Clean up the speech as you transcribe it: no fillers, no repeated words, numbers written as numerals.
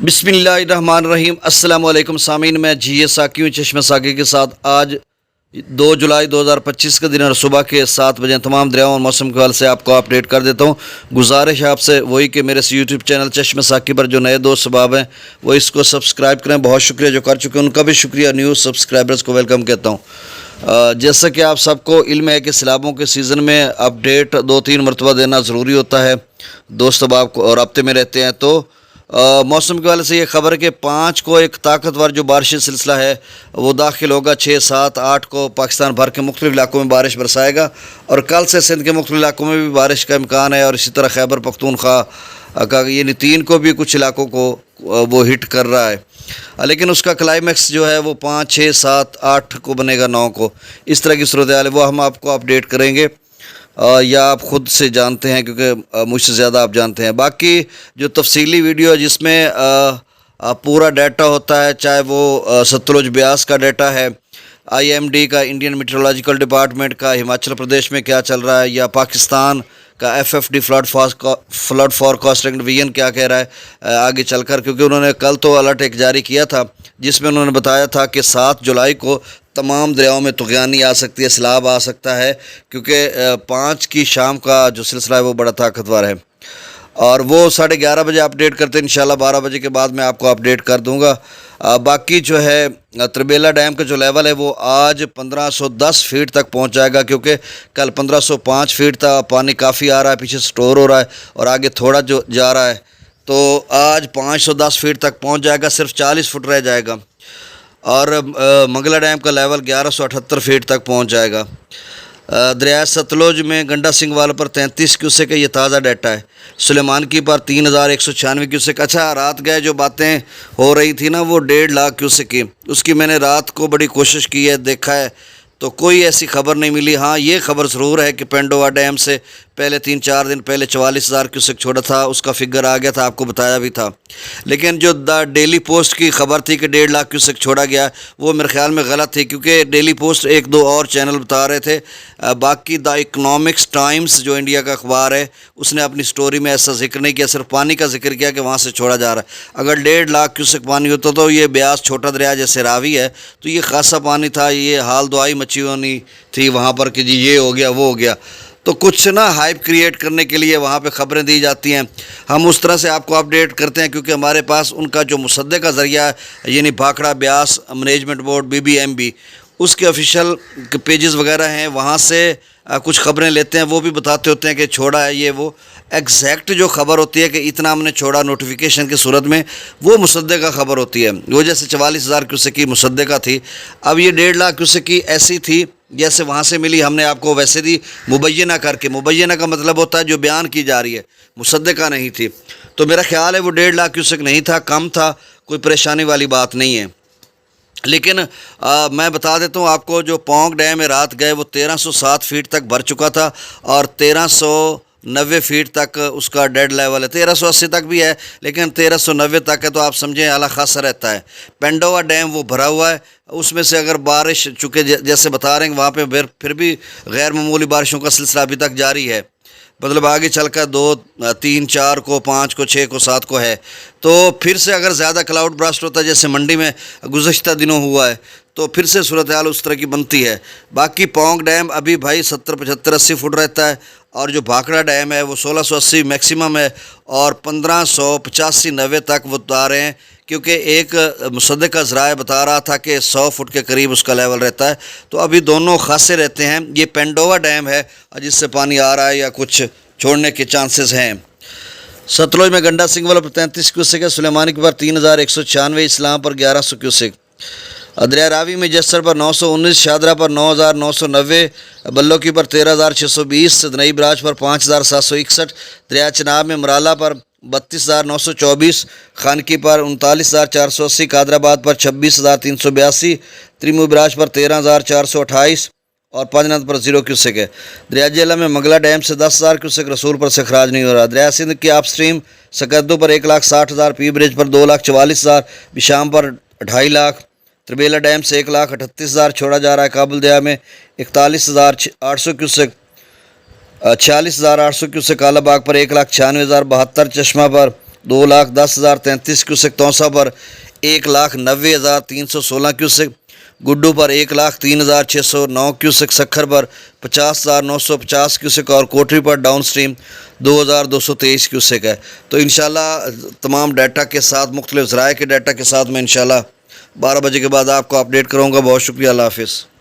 बिस्मिल्लाहिर्रहमानिर्रहीम। अस्सलाम वालेकुम सामीन, मैं जी साकी हूँ चश्मे साकी के साथ। आज 2 जुलाई 2025 का दिन और सुबह के 7 बजे तमाम दरियाओं और मौसम के हवाले से आपको अपडेट कर देता हूँ। गुजारिश है आपसे वही कि मेरे इस यूट्यूब चैनल चश्मे साकी पर जो नए दोस्त सबाब हैं वो इसको सब्सक्राइब करें। बहुत शुक्रिया जो कर चुके हैं, उनका भी शुक्रिया। न्यू सब्सक्राइबर्स को वेलकम कहता हूँ। जैसा कि आप सबको इल्म है कि सैलाबों के सीज़न में अपडेट 2-3 मरतबा देना ज़रूरी होता है। दोस्त अब आपको रब्ते में रहते हैं तो मौसम के वाले से ये खबर है कि 5 को एक ताकतवर जो बारिशी सिलसिला है वो दाखिल होगा। 6, 7, 8 को पाकिस्तान भर के मुख्तलिफ़ इलाकों में बारिश बरसाएगा और कल से सिंध के मुख्तलिफ़ इलाकों में भी बारिश का इम्कान है। और इसी तरह खैबर पख्तूनख्वा का यानी 3 को भी कुछ इलाकों को वो हिट कर रहा है, लेकिन उसका क्लाइमेक्स जो है वो 5, 6, 7, 8 को बनेगा, 9 को। इस तरह की सूरत हाल है, वो हम आपको अपडेट करेंगे या आप ख़ुद से जानते हैं क्योंकि मुझसे ज़्यादा आप जानते हैं। बाकी जो तफसीली वीडियो है जिसमें पूरा डाटा होता है, चाहे वो सतलुज ब्यास का डाटा है, IMD का, इंडियन मीटरोलॉजिकल डिपार्टमेंट का, हिमाचल प्रदेश में क्या चल रहा है, या पाकिस्तान का FFD फ्लड फॉरकास्टिंग डिवीजन क्या कह रहा है आगे चलकर, क्योंकि उन्होंने कल तो अलर्ट एक जारी किया था जिसमें उन्होंने बताया था कि 7 जुलाई को तमाम दरियाओं में तुग़यानी आ सकती है, सैलाब आ सकता है, क्योंकि 5 की शाम का जो सिलसिला है वो बड़ा ताकतवर है। और वो 11:30 बजे अपडेट करते हैं। इंशाल्लाह 12 बजे के बाद मैं आपको अपडेट कर दूंगा। बाकी जो है त्रिबेला डैम का जो लेवल है वो आज 1510 फीट तक पहुंच जाएगा, क्योंकि कल 1505 फीट था। पानी काफ़ी आ रहा है, पीछे स्टोर हो रहा है और आगे थोड़ा जो जा रहा है, तो आज 510 फीट तक पहुंच जाएगा, सिर्फ 40 फुट रह जाएगा। और मंगला डैम का लेवल 1178 फीट तक पहुंच जाएगा। दरिया सतलुज में गंडा सिंह वालों पर 33 क्यूसेक का ये ताज़ा डाटा है। सुलेमान की पर 3196 क्यूसेक। अच्छा, रात गए जो बातें हो रही थी ना वो 1.5 लाख क्यूसेक की, उसकी मैंने रात को बड़ी कोशिश की है, देखा है तो कोई ऐसी खबर नहीं मिली। हाँ, ये खबर ज़रूर है कि पेंडोवा डैम से पहले 3-4 दिन पहले 44,000 क्यूसेक छोड़ा था, उसका फिगर आ गया था, आपको बताया भी था। लेकिन जो द डेली पोस्ट की खबर थी कि 1.5 लाख क्यूसेक छोड़ा गया, वो मेरे ख्याल में गलत थी, क्योंकि डेली पोस्ट 1-2 और चैनल बता रहे थे। बाकी द इकनॉमिक्स टाइम्स जो इंडिया का अखबार है उसने अपनी स्टोरी में ऐसा जिक्र नहीं किया, सिर्फ पानी का जिक्र किया कि वहाँ से छोड़ा जा रहा है। अगर 1.5 लाख क्यूसेक पानी होता तो ये ब्यास छोटा दरिया जैसे रावी है तो ये खासा पानी था, ये हाल दुआई मची होनी थी वहाँ पर कि जी ये हो गया वो हो गया। तो कुछ ना हाइप क्रिएट करने के लिए वहाँ पे खबरें दी जाती हैं, हम उस तरह से आपको अपडेट करते हैं, क्योंकि हमारे पास उनका जो मुसद्दे का ज़रिया है यानी Bhakra Beas management board BBMB, उसके ऑफिशियल पेजेस वगैरह हैं, वहाँ से कुछ खबरें लेते हैं, वो भी बताते होते हैं कि छोड़ा है ये वो। एग्जैक्ट जो खबर होती है कि इतना हमने छोड़ा नोटिफिकेशन की सूरत में, वो मुसद्दे का खबर होती है। वो जैसे 44,000 क्यूसेक की मुसद्दे का थी, अब ये 1.5 लाख क्यूसेक की ऐसी थी जैसे वहाँ से मिली, हमने आपको वैसे दी मुबैना करके। मुबैना का मतलब होता है जो बयान की जा रही है, मुसद्दे का नहीं थी। तो मेरा ख्याल है वो 1.5 लाख क्यूसेक नहीं था, कम था, कोई परेशानी वाली बात नहीं है। लेकिन मैं बता देता हूँ आपको, जो पोंग डैम में रात गए वो 1307 फीट तक भर चुका था और 1390 फीट तक उसका डेड लेवल है। 1380 तक भी है लेकिन 1390 तक है, तो आप समझें आला खासा रहता है। पेंडोवा डैम वो भरा हुआ है, उसमें से अगर बारिश, चूँकि जैसे बता रहे हैं वहाँ पे फिर भी गैर मामूली बारिशों का सिलसिला अभी तक जारी है, मतलब आगे चलकर 2, 3, 4 को, 5 को, 6 को, 7 को है। तो फिर से अगर ज़्यादा क्लाउड ब्रास्ट होता है जैसे मंडी में गुज़श्ता दिनों हुआ है तो फिर से सूरत हाल उस तरह की बनती है। बाकी पोंग डैम अभी भाई 70, 75, 80 फुट रहता है, और जो भाखड़ा डैम है वो 1680 मैक्सिमम है और 1585, 90 तक वो बता रहे हैं, क्योंकि एक मुसद्दे का ज़राया बता रहा था कि 100 फुट के करीब उसका लेवल रहता है। तो अभी दोनों खासे रहते हैं। ये पेंडोवा डैम है जिससे पानी आ रहा है या कुछ छोड़ने के चांसेस हैं। सतलुज में गंडा सिंह वालों पर 33 क्यूसेक है, सुलेमानी के पर 3196, इस्लाम पर 1100 क्यूसेक। दरिया रावी में जस्सर पर 919, शादरा पर 9990, बल्लो की पर 13620, नई बराज पर 5761, दरिया चनाब में मराला पर 32,924, खानकी पर 39,480, कादराबाद पर 26,382, त्रिमू बराज पर 13,428 और पांचनंद पर 0 क्यूसेक है। दरिया जेला में मंगला डैम से 10,000 क्यूसेक रसूलपुर से खराज नहीं हो रहा। दरिया सिंध की आप स्ट्रीम सकद्दू पर 1,60,000, पी ब्रिज पर 2,44,000, बिशाम पर 2.5 लाख, त्रिबेला डैम से 1,38,000 छोड़ा जा रहा है। काबुल दरिया में 41,800 क्यूसेक, 46,800 क्यूसेक, कालाबाग पर 1,96,072, चश्मा पर 2,10,033 क्यूसेक, तौसा पर 1,90,316 क्यूसेक, गुड्डू पर 1,03,609 क्यूसेक, सखर पर 50,950 क्यूसेक और कोठरी पर डाउन स्ट्रीम 2,223 क्यूसेक है। तो इंशाल्लाह तमाम डाटा के साथ, मुख्तलिफ ज़राए के डाटा के साथ मैं इंशाल्लाह 12 बजे के बाद आपको अपडेट करूँगा। बहुत शुक्रिया, अल्लाह हाफ़िज़।